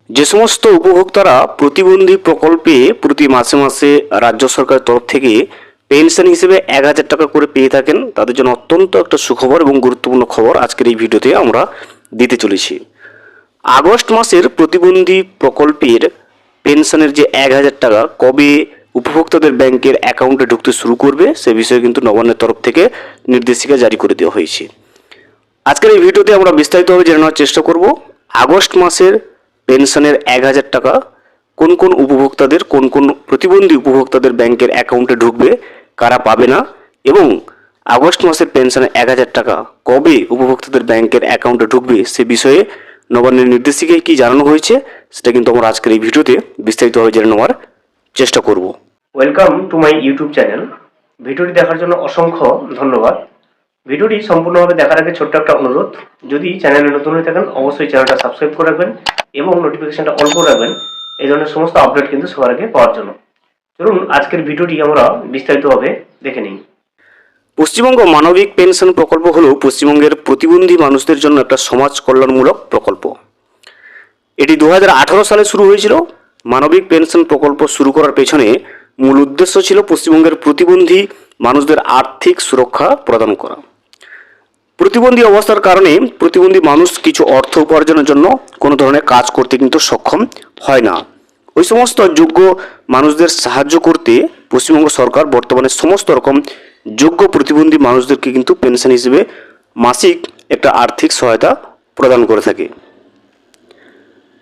যে সমস্ত উপভোক্তারা প্রতিবন্ধী প্রকল্পে প্রতি মাসে মাসে রাজ্য সরকারের তরফ থেকে পেনশন হিসেবে 1,000 টাকা করে পেয়ে থাকেন, তাদের জন্য অত্যন্ত একটা সুখবর এবং গুরুত্বপূর্ণ খবর আজকের এই ভিডিওতে আমরা দিতে চলেছি। আগস্ট মাসের প্রতিবন্ধী প্রকল্পের পেনশনের যে 1,000 টাকা কবে উপভোক্তাদের ব্যাংকের অ্যাকাউন্টে ঢুকতে শুরু করবে সে বিষয়ে কিন্তু নবান্নের তরফ থেকে নির্দেশিকা জারি করে দেওয়া হয়েছে। আজকের এই ভিডিওতে আমরা বিস্তারিতভাবে জেনে নেওয়ার চেষ্টা করব আগস্ট মাসের পেনশনের 1,000 টাকা কোন কোন উপভোক্তাদের, কোন কোন প্রতিবন্ধী উপভোক্তাদের ব্যাংকের অ্যাকাউন্টে ঢুকবে, কারা পাবে না, এবং আগস্ট মাসের পেনশনের 1,000 টাকা কবে উপভোক্তাদের ব্যাংকের অ্যাকাউন্টে ঢুকবে সে বিষয়ে নবান্নের নির্দেশিকায় কি জানানো হয়েছে সেটা কিন্তু আমরা আজকের এই ভিডিওতে বিস্তারিতভাবে জেনে নেওয়ার চেষ্টা করব। Welcome to my YouTube channel. ভিডিওটি দেখার জন্য অসংখ্য ধন্যবাদ। ভিডিওটি সম্পূর্ণভাবে দেখার আগে ছোট্ট একটা অনুরোধ, যদি চ্যানেলে নতুন হয়ে থাকেন অবশ্যই চ্যানেলটা সাবস্ক্রাইব করে রাখবেন এবং নোটিফিকেশনটা অন করে রাখবেন এই ধরনের সমস্ত আপডেট কিন্তু সবার আগে পাওয়ার জন্য। চলুন আজকের ভিডিওটি আমরা বিস্তারিতভাবে দেখে নিই। পশ্চিমবঙ্গ মানবিক পেনশন প্রকল্প হল পশ্চিমবঙ্গের প্রতিবন্ধী মানুষদের জন্য একটা সমাজ কল্যাণমূলক প্রকল্প। এটি 2018 সালে শুরু হয়েছিল। মানবিক পেনশন প্রকল্প শুরু করার পেছনে মূল উদ্দেশ্য ছিল পশ্চিমবঙ্গের প্রতিবন্ধী মানুষদের আর্থিক সুরক্ষা প্রদান করা। প্রতিবন্ধী অবস্থার কারণে প্রতিবন্ধী মানুষ কিছু অর্থ উপার্জনের জন্য কোনো ধরনের কাজ করতে কিন্তু সক্ষম হয় না। ওই সমস্ত যোগ্য মানুষদের সাহায্য করতে পশ্চিমবঙ্গ সরকার বর্তমানে সমস্ত রকম যোগ্য প্রতিবন্ধী মানুষদেরকে কিন্তু পেনশন হিসেবে মাসিক একটা আর্থিক সহায়তা প্রদান করে থাকে।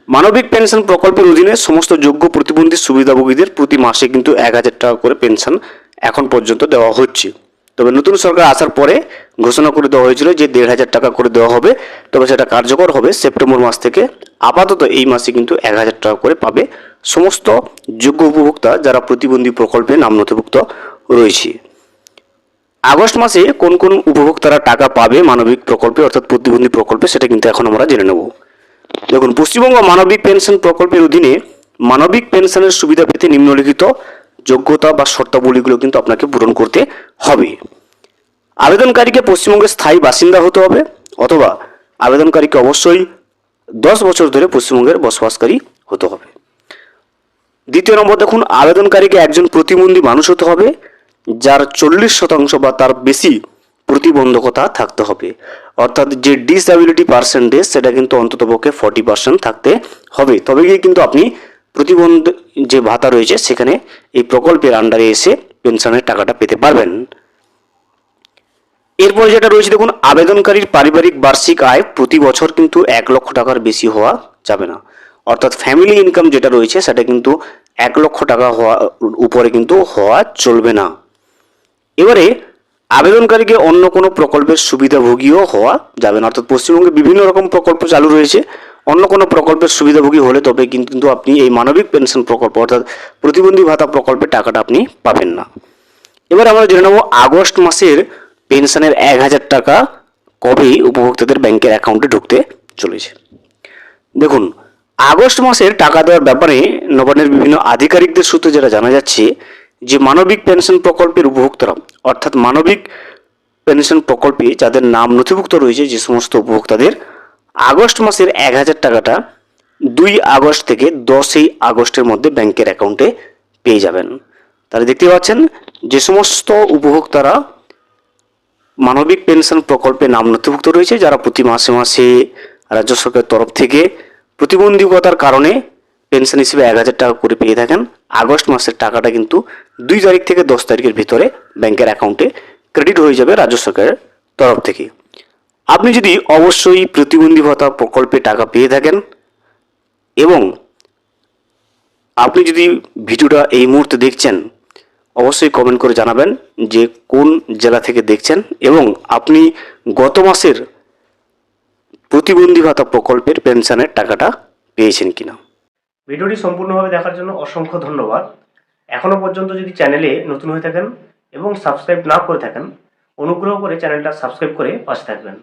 মানবিক পেনশন প্রকল্পের অধীনে সমস্ত যোগ্য প্রতিবন্ধী সুবিধাভোগীদের প্রতি মাসে কিন্তু 1,000 টাকা করে পেনশন এখন পর্যন্ত দেওয়া হচ্ছে। তবে নতুন সরকার আসার পরে ঘোষণা করে দেওয়া হয়েছিল যে 1,500 টাকা করে দেওয়া হবে, তবে সেটা কার্যকর হবে সেপ্টেম্বর মাস থেকে। আপাতত এই মাসে কিন্তু 1,000 টাকা করে পাবে সমস্ত যোগ্য উপভোক্তা যারা প্রতিবন্ধী প্রকল্পে নাম নথিভুক্ত রয়েছে। আগস্ট মাসে কোন কোন উপভোক্তারা টাকা পাবে মানবিক প্রকল্পে অর্থাৎ প্রতিবন্ধী প্রকল্পে সেটা কিন্তু এখন আমরা জেনে নেব। দেখুন, পশ্চিমবঙ্গ মানবিক পেনশন প্রকল্পের অধীনে মানবিক পেনশনের সুবিধা পেতে নিম্নলিখিত যোগ্যতা বা শর্তাবলীগুলো কিন্তু আপনাকে পূরণ করতে হবে। আবেদনকারীকে পশ্চিমবঙ্গের স্থায়ী বাসিন্দা হতে হবে, অথবা আবেদনকারীকে অবশ্যই 10 বছর ধরে পশ্চিমবঙ্গের বসবাসকারী হতে হবে। দ্বিতীয় নম্বর দেখুন, আবেদনকারীকে একজন প্রতিবন্ধী মানুষ হতে হবে যার 40% বা তার বেশি প্রতিবন্ধকতা থাকতে হবে, অর্থাৎ যে ডিসএবিলিটি পার্সেন্টেজ সেটা কিন্তু অন্ততপক্ষে 40% থাকতে হবে, তবে গিয়ে কিন্তু আপনি প্রতিবন্ধ যে ভাতা রয়েছে সেখানে এই প্রকল্পের আন্ডারে এসে পেনশনের টাকাটা পেতে পারবেন। এরপর যেটা রয়েছে দেখুন, আবেদনকারীর পারিবারিক বার্ষিক আয় প্রতি বছর কিন্তু 1 লক্ষ টাকার বেশি হওয়া যাবে না, অর্থাৎ ফ্যামিলি ইনকাম যেটা রয়েছে সেটা কিন্তু 1 লক্ষ টাকা হওয়া উপরে কিন্তু হওয়া চলবে না। এবারে আবেদনকারীকে অন্য কোনো প্রকল্পের সুবিধাভোগীও হওয়া যাবে না, অর্থাৎ পশ্চিমবঙ্গে বিভিন্ন রকম প্রকল্প চালু রয়েছে, অন্য কোনো প্রকল্পের সুবিধাভোগী হলে তবে কিন্তু আপনি এই মানবিক পেনশন প্রকল্প অর্থাৎ প্রতিবন্ধী ভাতা প্রকল্পের টাকাটা আপনি পাবেন না। এবার আমরা জেনে নেব আগস্ট মাসের পেনশনের 1,000 টাকা কবে উপভোক্তাদের ব্যাংকের অ্যাকাউন্টে ঢুকতে চলেছে। দেখুন, আগস্ট মাসের টাকা দেওয়ার ব্যাপারে নবান্নের বিভিন্ন আধিকারিকদের সূত্রে যেটা জানা যাচ্ছে যে মানবিক পেনশন প্রকল্পের উপভোক্তারা অর্থাৎ মানবিক পেনশন প্রকল্পে যাদের নাম নথিভুক্ত রয়েছে যে সমস্ত উপভোক্তাদের আগস্ট মাসের 1,000 টাকাটা 2 আগস্ট থেকে 10 আগস্টের মধ্যে ব্যাংকের অ্যাকাউন্টে পেয়ে যাবেন। তাহলে দেখতে পাচ্ছেন যে সমস্ত উপভোক্তারা মানবিক পেনশন প্রকল্পে নাম নথিভুক্ত রয়েছে, যারা প্রতি মাসে মাসে রাজ্য সরকারের তরফ থেকে প্রতিবন্ধকতার কারণে পেনশন হিসেবে 1,000 টাকা করে পেয়ে থাকেন, আগস্ট মাসের টাকাটা কিন্তু 2 তারিখ থেকে 10 তারিখের ভিতরে ব্যাংকের অ্যাকাউন্টে ক্রেডিট হয়ে যাবে রাজ্য সরকারের তরফ থেকে। আপনি যদি অবশ্যই প্রতিবন্ধী ভাতা প্রকল্পে টাকা পেয়ে থাকেন এবং আপনি যদি ভিডিওটা এই মুহূর্তে দেখছেন অবশ্যই কমেন্ট করে জানাবেন যে কোন জেলা থেকে দেখছেন এবং আপনি গত মাসের প্রতিবন্ধী ভাতা প্রকল্পের পেনশনের টাকাটা পেয়েছেন কিনা। ভিডিওটি সম্পূর্ণভাবে দেখার জন্য অসংখ্য ধন্যবাদ। এখনো পর্যন্ত যদি চ্যানেলে নতুন হয়ে থাকেন এবং সাবস্ক্রাইব না করে থাকেন অনুগ্রহ করে চ্যানেলটা সাবস্ক্রাইব করে পাশে থাকবেন।